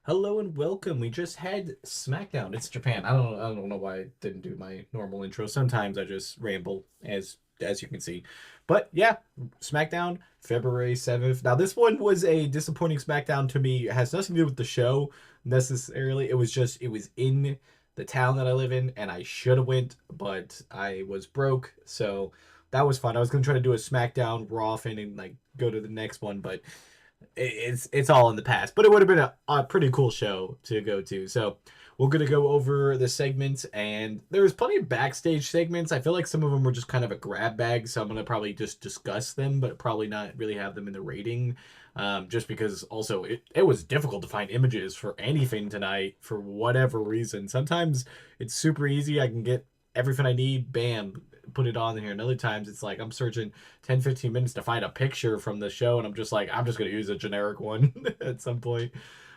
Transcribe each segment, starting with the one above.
Hello and welcome. We just had Smackdown. It's Japan. I don't know why I didn't do my normal intro. Sometimes I just ramble as you can see. But yeah, Smackdown, February 7th. Now this one was a disappointing Smackdown to me. It has nothing to do with the show necessarily. It was in the town that I live in and I should have went, but I was broke. So that was fun. I was gonna try to do a Smackdown Raw thing and like go to the next one, but it's all in the past, but it would have been a pretty cool show to go to. So we're gonna go over the segments, and there was plenty of backstage segments. I feel like some of them were just kind of a grab bag, so I'm gonna probably just discuss them, but probably not really have them in the rating, just because also it was difficult to find images for anything tonight for whatever reason. Sometimes it's super easy. I can get everything I need, bam, put it on here. And other times it's like I'm searching 10, 15 minutes to find a picture from the show, and I'm just like, I'm just going to use a generic one at some point.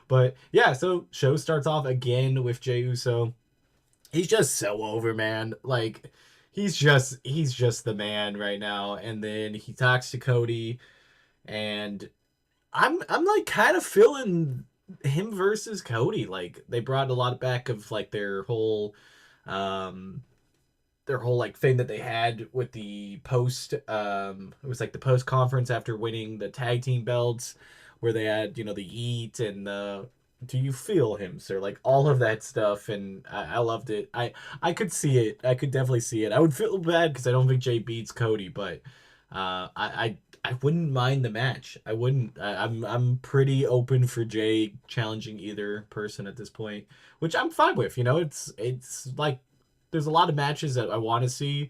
But yeah, so show starts off again with Jey Uso. He's just so over, man. Like he's just the man right now. And then he talks to Cody, and I'm like kind of feeling him versus Cody. Like they brought a lot back of like um their whole like thing that they had with the post it was like the post conference after winning the tag team belts, where they had, the eat and the do you feel him, sir, like all of that stuff. And I loved it. I could see it. I could definitely see it. I would feel bad because I don't think Jay beats Cody, but I wouldn't mind the match. I wouldn't. I'm pretty open for Jay challenging either person at this point, which I'm fine with. It's like there's a lot of matches that I want to see,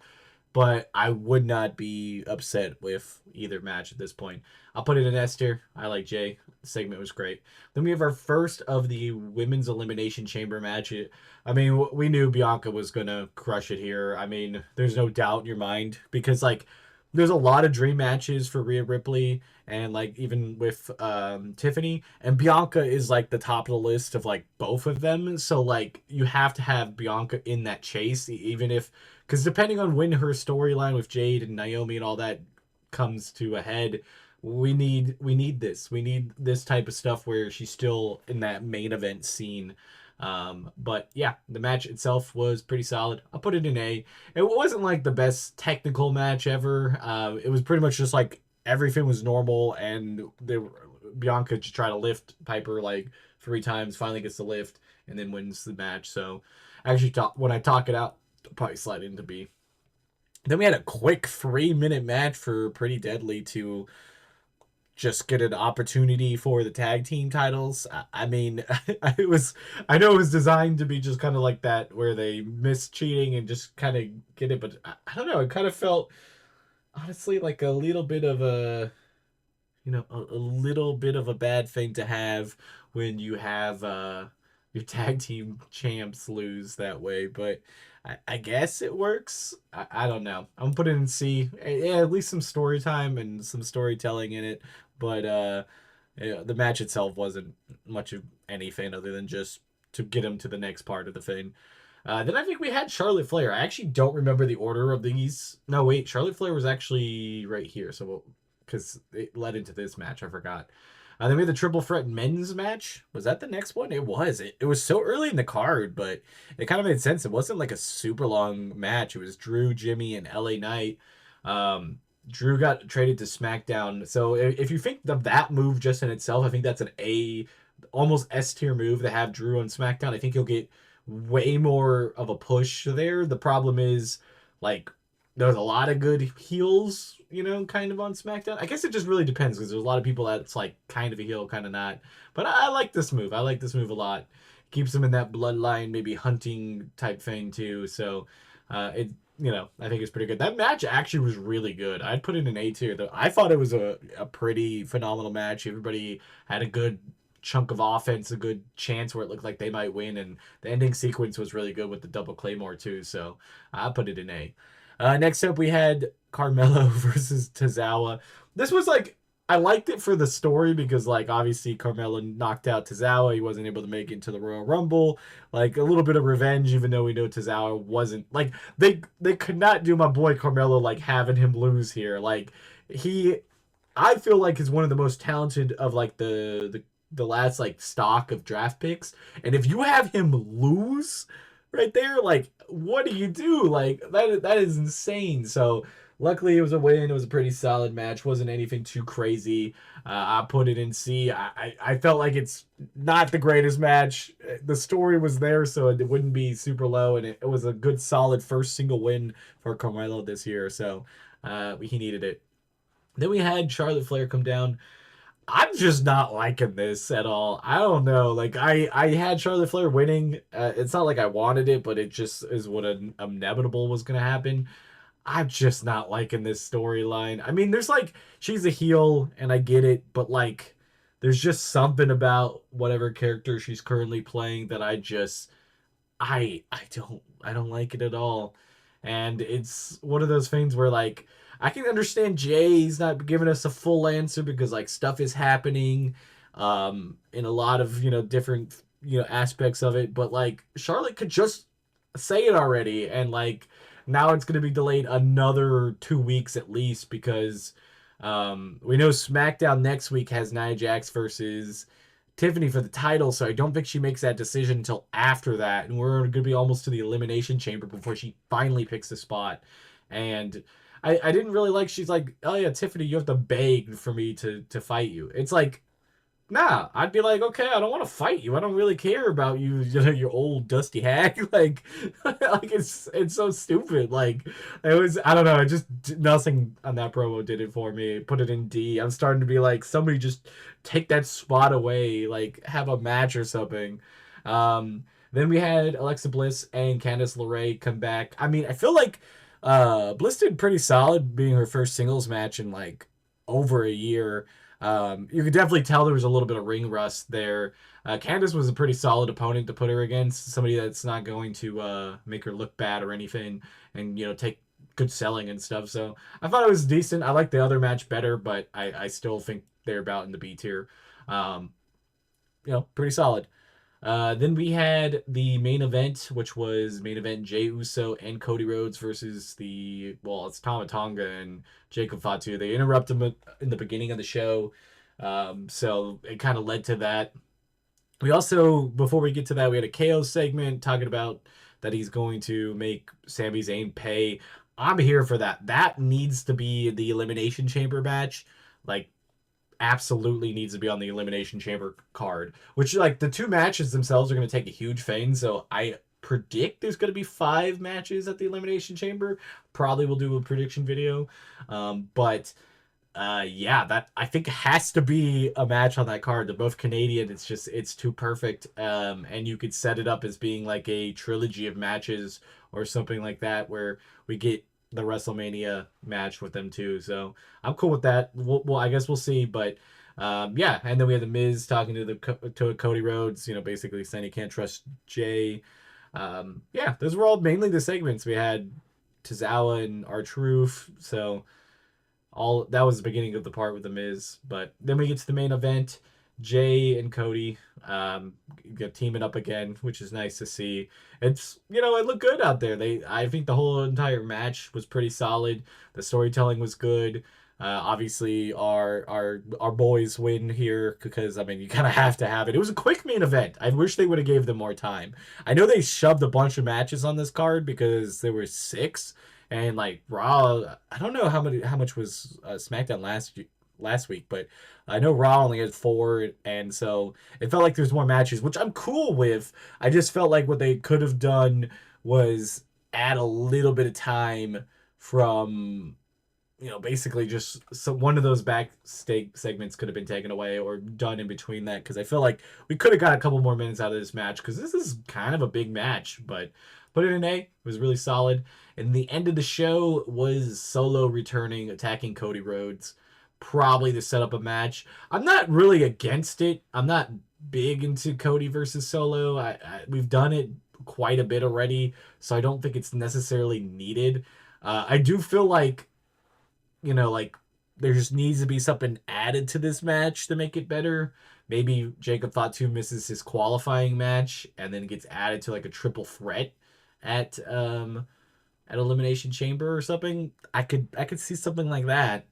but I would not be upset with either match at this point. I'll put it in S tier. I like Jay. The segment was great. Then we have our first of the women's elimination chamber match. I mean, we knew Bianca was gonna crush it here. I mean, there's no doubt in your mind because like there's a lot of dream matches for Rhea Ripley and like even with Tiffany, and Bianca is like the top of the list of like both of them. So like you have to have Bianca in that chase, even if because depending on when her storyline with Jade and Naomi and all that comes to a head, we need this type of stuff where she's still in that main event scene. But yeah, the match itself was pretty solid. I'll put it in A. It wasn't like the best technical match ever. It was pretty much just like everything was normal, and Bianca just try to lift Piper like three times, finally gets the lift, and then wins the match. So actually, when I talk it out, I'll probably slide into B. Then we had a quick 3-minute match for Pretty Deadly to just get an opportunity for the tag team titles. I mean, it was, I know it was designed to be just kind of like that where they miss cheating and just kind of get it, but I don't know. It kind of felt honestly like a little bit of a little bit of a bad thing to have when you have your tag team champs lose that way. But I guess it works. I don't know. I'm putting in C. Yeah, at least some story time and some storytelling in it. But yeah, the match itself wasn't much of anything other than just to get him to the next part of the thing. Then I think we had Charlotte Flair. I actually don't remember the order of these. No, wait, Charlotte Flair was actually right here. So because it led into this match, I forgot. Then we had the triple threat men's match. Was that the next one? It was. It was so early in the card, but it kind of made sense. It wasn't like a super long match. It was Drew, Jimmy, and LA Knight. Drew got traded to SmackDown. So if you think of that move just in itself, I think that's an A, almost S tier move to have Drew on SmackDown. I think you'll get way more of a push there. The problem is, like, there's a lot of good heels, kind of on SmackDown. I guess it just really depends because there's a lot of people that's like kind of a heel, kind of not. But I like this move. I like this move a lot. Keeps them in that bloodline, maybe hunting type thing too. So, I think it's pretty good. That match actually was really good. I'd put it in A tier. I thought it was a pretty phenomenal match. Everybody had a good chunk of offense, a good chance where it looked like they might win, and the ending sequence was really good with the double claymore too. So I put it in A. Next up, we had Carmelo versus Tozawa. This was like I liked it for the story because like obviously Carmelo knocked out Tozawa. He wasn't able to make it into the Royal Rumble. Like a little bit of revenge, even though we know Tozawa wasn't like they could not do my boy Carmelo like having him lose here. Like he I feel like is one of the most talented of like the the last like stock of draft picks, and if you have him lose right there, like what do you do? Like that is insane. So luckily it was a win. It was a pretty solid match. Wasn't anything too crazy. I put it in C. I felt like it's not the greatest match. The story was there, so it wouldn't be super low, and it was a good solid first single win for Carmelo this year. So he needed it. Then we had Charlotte Flair come down. I'm just not liking this at all. I don't know. Like I had Charlotte Flair winning. It's not like I wanted it, but it just is what an inevitable was gonna happen. I'm just not liking this storyline. I mean, there's like she's a heel and I get it, but like there's just something about whatever character she's currently playing that I don't like it at all. And it's one of those things where like I can understand Jay's not giving us a full answer because like stuff is happening in a lot of, different, aspects of it, but like Charlotte could just say it already and like now it's going to be delayed another 2 weeks at least because we know SmackDown next week has Nia Jax versus Tiffany for the title, so I don't think she makes that decision until after that, and we're going to be almost to the Elimination Chamber before she finally picks a spot. And I didn't really like. She's like, oh yeah, Tiffany, you have to beg for me to fight you. It's like nah, I'd be like, okay, I don't want to fight you. I don't really care about you, your old dusty hag. Like, like it's so stupid. Like, it was, I don't know. It just nothing on that promo did it for me. Put it in D. I'm starting to be like, somebody just take that spot away. Like, have a match or something. Then we had Alexa Bliss and Candice LeRae come back. I mean, I feel like Bliss did pretty solid being her first singles match in like over a year. You could definitely tell there was a little bit of ring rust there. Candice was a pretty solid opponent to put her against, somebody that's not going to make her look bad or anything, and take good selling and stuff. So I thought it was decent. I like the other match better, but I still think they're about in the B tier. Um, pretty solid. Then we had the main event, which was main event Jey Uso and Cody Rhodes versus it's Tama Tonga and Jacob Fatu. They interrupted him in the beginning of the show, so it kind of led to that. We also, before we get to that, we had a KO segment talking about that he's going to make Sami Zayn pay. I'm here for that. That needs to be the Elimination Chamber match. Like, absolutely needs to be on the Elimination Chamber card. Which, like, the two matches themselves are going to take a huge fane. So I predict there's going to be 5 matches at the Elimination Chamber. Probably will do a prediction video. But yeah, that I think has to be a match on that card. They're both Canadian. It's too perfect. And you could set it up as being like a trilogy of matches or something like that, where we get the WrestleMania match with them too. So I'm cool with that. Well, I guess we'll see. But yeah, and then we had the Miz talking to Cody Rhodes. Basically saying he can't trust Jay. Yeah, those were all mainly the segments. We had Tozawa and R-Truth. So all that was the beginning of the part with the Miz. But then we get to the main event. Jay and Cody get teaming up again, which is nice to see. It looked good out there. I think the whole entire match was pretty solid. The storytelling was good. Obviously, our boys win here because I mean you kind of have to have it. It was a quick main event. I wish they would have gave them more time. I know they shoved a bunch of matches on this card because there were 6, and like Raw. I don't know how much was SmackDown last week, but I know Raw only had 4, and so it felt like there's more matches, which I'm cool with. I just felt like what they could have done was add a little bit of time from, basically just so one of those backstage segments could have been taken away or done in between that, because I feel like we could have got a couple more minutes out of this match because this is kind of a big match, but put it in A. It was really solid. And the end of the show was Solo returning, attacking Cody Rhodes, probably to set up a match. I'm not really against it. I'm not big into Cody versus Solo. We've done it quite a bit already, so I don't think it's necessarily needed. I do feel like, like there just needs to be something added to this match to make it better. Maybe Jacob Fatu misses his qualifying match and then gets added to like a triple threat at Elimination Chamber or something. I could see something like that.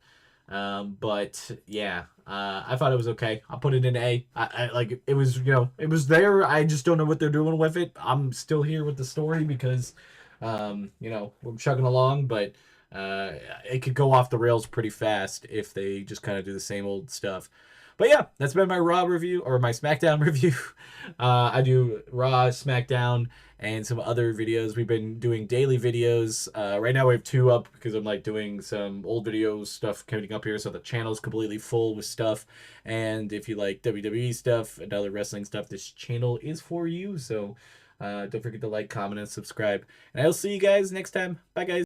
But yeah, I thought it was okay. I'll put it in A. I like it was, it was there. I just don't know what they're doing with it. I'm still here with the story because, we're chugging along, but uh, it could go off the rails pretty fast if they just kind of do the same old stuff. But yeah, that's been my Raw review or my SmackDown review. I do Raw, SmackDown, and some other videos. We've been doing daily videos. Right now we have two up because I'm like doing some old videos stuff coming up here, so the channel's completely full with stuff. And if you like WWE stuff and other wrestling stuff, this channel is for you. So don't forget to like, comment, and subscribe. And I'll see you guys next time. Bye, guys.